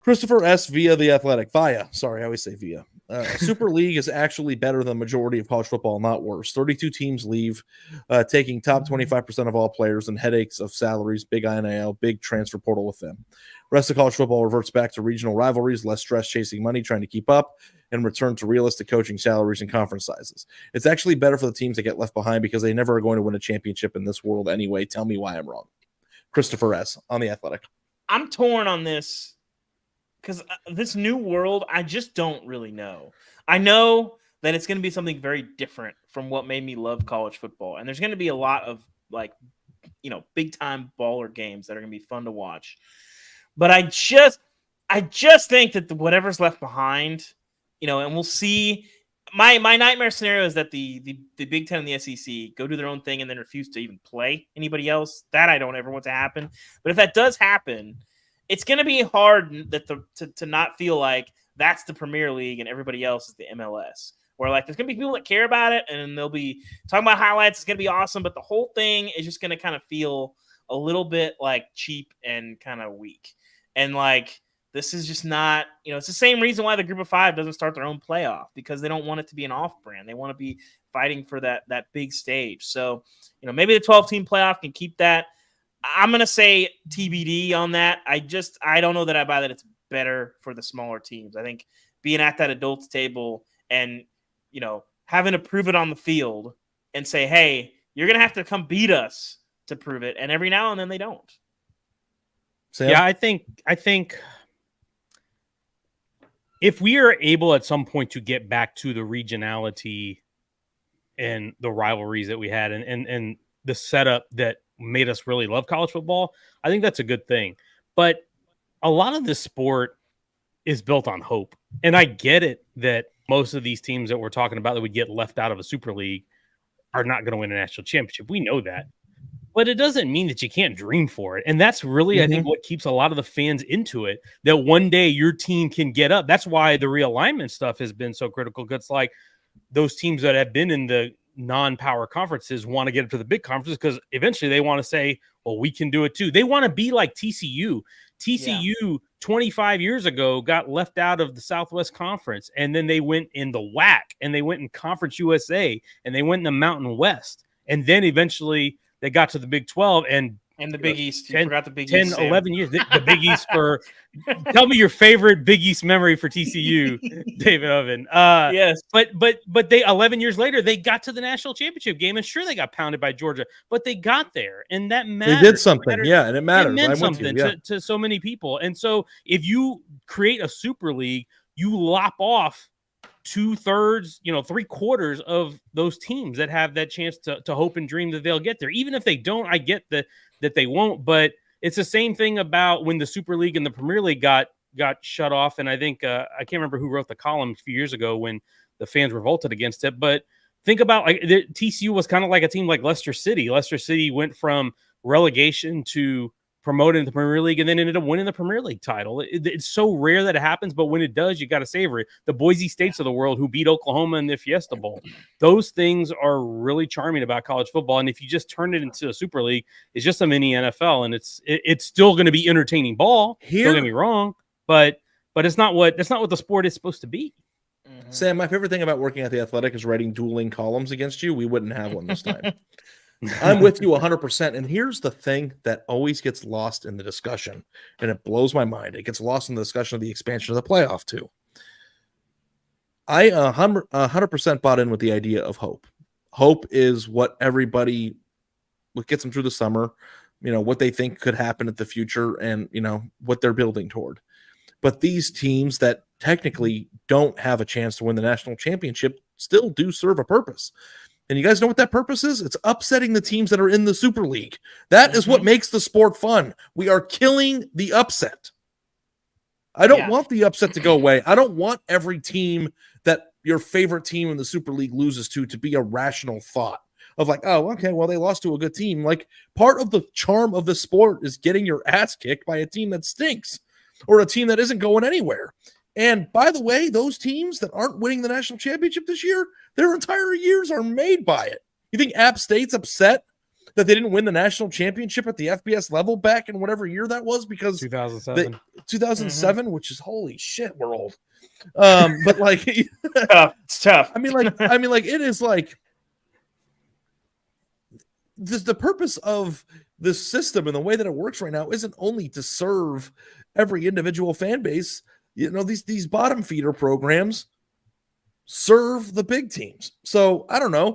Christopher S. via The Athletic. Sorry, I always say via. Super League is actually better than the majority of college football, not worse. 32 teams leave, taking top 25% of all players and headaches of salaries, big NIL, big transfer portal with them. Rest of college football reverts back to regional rivalries, less stress chasing money, trying to keep up, and return to realistic coaching salaries and conference sizes. It's actually better for the teams that get left behind because they never are going to win a championship in this world anyway. Tell me why I'm wrong. Christopher S. on The Athletic. I'm torn on this because this new world, I just don't really know. I know that it's going to be something very different from what made me love college football. And there's going to be a lot of big time baller games that are going to be fun to watch. But I just think that whatever's left behind, and we'll see. My nightmare scenario is that the Big Ten and the SEC go do their own thing and then refuse to even play anybody else. That I don't ever want to happen. But if that does happen, it's going to be hard to not feel like that's the Premier League and everybody else is the MLS. Where there's going to be people that care about it and they'll be talking about highlights. It's going to be awesome, but the whole thing is just going to kind of feel a little bit cheap and kind of weak. And this is just not, it's the same reason why the Group of Five doesn't start their own playoff, because they don't want it to be an off-brand. They want to be fighting for that big stage. So, maybe the 12-team playoff can keep that. I'm going to say TBD on that. I don't know that I buy that it's better for the smaller teams. I think being at that adults table and, having to prove it on the field and say, hey, you're going to have to come beat us to prove it. And every now and then they don't. Sam? Yeah, I think if we are able at some point to get back to the regionality and the rivalries that we had and the setup that made us really love college football, I think that's a good thing. But a lot of this sport is built on hope. And I get it that most of these teams that we're talking about that would get left out of a Super League are not going to win a national championship. We know that. But it doesn't mean that you can't dream for it. And that's really, I think, what keeps a lot of the fans into it, that one day your team can get up. That's why the realignment stuff has been so critical. Because those teams that have been in the non-power conferences want to get up to the big conferences because eventually they want to say, well, we can do it too. They want to be like TCU. TCU 25 years ago got left out of the Southwest Conference, and then they went in the WAC, and they went in Conference USA, and they went in the Mountain West. And then eventually they got to the Big 12 and the Big East. You forgot the Big 10, East. 11 years. The Big East for – tell me your favorite Big East memory for TCU, David Oven. Yes. But they 11 years later, they got to the national championship game, and sure, they got pounded by Georgia, but they got there, and that mattered. They did something, and it matters. It meant something to so many people. And so if you create a Super League, you lop off 2/3, 3/4 of those teams that have that chance to hope and dream that they'll get there. Even if they don't, I get that they won't, but it's the same thing about when the Super League and the Premier League got shut off. And I think I can't remember who wrote the column a few years ago when the fans revolted against it, but think about TCU was kind of like a team like Leicester City. Leicester City went from relegation to promoted in the Premier League and then ended up winning the Premier League title. It's so rare that it happens, but when it does, you got to savor it. The Boise States of the world who beat Oklahoma in the Fiesta Bowl. Those things are really charming about college football. And if you just turn it into a Super League, it's just a mini NFL, and it's still going to be entertaining ball. Don't get me wrong, but it's not what the sport is supposed to be. Sam, my favorite thing about working at The Athletic is writing dueling columns against you. We wouldn't have one this time. I'm with you 100%. And here's the thing that always gets lost in the discussion, and it blows my mind. It gets lost in the discussion of the expansion of the playoff, too. I 100% bought in with the idea of hope. Hope is what gets them through the summer, what they think could happen in the future and, what they're building toward. But these teams that technically don't have a chance to win the national championship still do serve a purpose. And you guys know what that purpose is? It's upsetting the teams that are in the Super League. That is what makes the sport fun. We are killing the upset. I don't want the upset to go away. I don't want every team that your favorite team in the Super League loses to be a rational thought of oh, okay, well, they lost to a good team. Part of the charm of the sport is getting your ass kicked by a team that stinks or a team that isn't going anywhere. And by the way, those teams that aren't winning the national championship this year, their entire years are made by it. You think App State's upset that they didn't win the national championship at the FBS level back in whatever year that was, because 2007. 2007, which is holy shit, we're old. But like, It's tough. I mean, like it is like the purpose of this system and the way that it works right now isn't only to serve every individual fan base. You know, these bottom feeder programs serve the big teams. So I don't know.